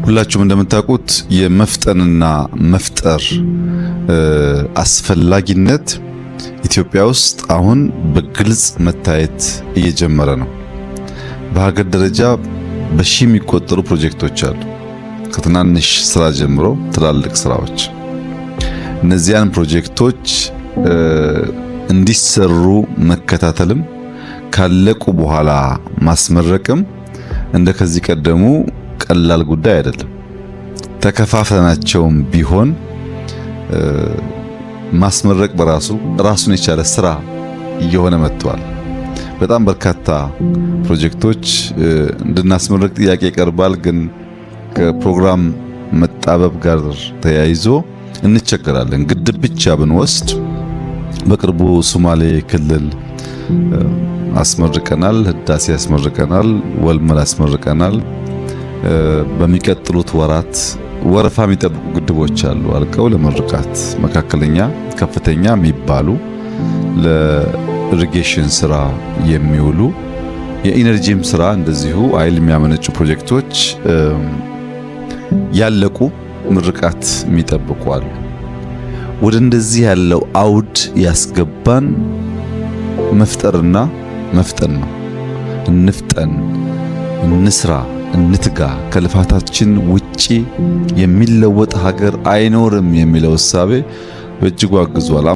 ሁላችሁም እንደምታውቁት የመፍጠንና መፍጠር አስፈላጊነት ኢትዮጵያ ውስጥ አሁን በግልጽ መታየት እየጀመረ ነው። በሀገር ደረጃ በሺ የሚቆጠሩ ፕሮጀክቶች አሉ። ከትናንሽ ስራ ጀምሮ ትላልቅ ስራዎች። እነዚያን ፕሮጀክቶች እንዲሰሩ መከታተልም ካለቁ በኋላ ማስመረቅም እንደከዚህ ቀደሙ ቀላል ጉዳይ አይደለም። ተከፋፍለናቸውም ቢሆን ማስመረቅ በራሱ ራሱን የቻለ ስራ እየሆነ መጥቷል። በጣም በርካታ ፕሮጀክቶች እንድናስመረቅ ጥያቄ ይቀርባል። ግን ከፕሮግራም መጣበብ ጋር ተያይዞ እንቸገራለን። ግድብ ብቻ ብንወስድ በቅርቡ ሶማሌ ክልል አስመርቀናል፣ ህዳሴ አስመርቀናል፣ ወልመል አስመርቀናል። በሚቀጥሉት ወራት ወረፋ የሚጠብቁ ግድቦች አሉ አልቀው ለመርቃት መካከለኛ ከፍተኛ የሚባሉ ለኢሪጌሽን ስራ የሚውሉ የኢነርጂም ስራ እንደዚሁ ኃይል የሚያመነጩ ፕሮጀክቶች ያለቁ ምርቃት የሚጠብቁ አሉ። ወደ እንደዚህ ያለው አውድ ያስገባን መፍጠርና መፍጠን ነው። እንፍጠን፣ እንስራ፣ እንትጋ። ከልፋታችን ውጪ የሚለወጥ ሀገር አይኖርም የሚለው እሳቤ በእጅጉ አግዟል።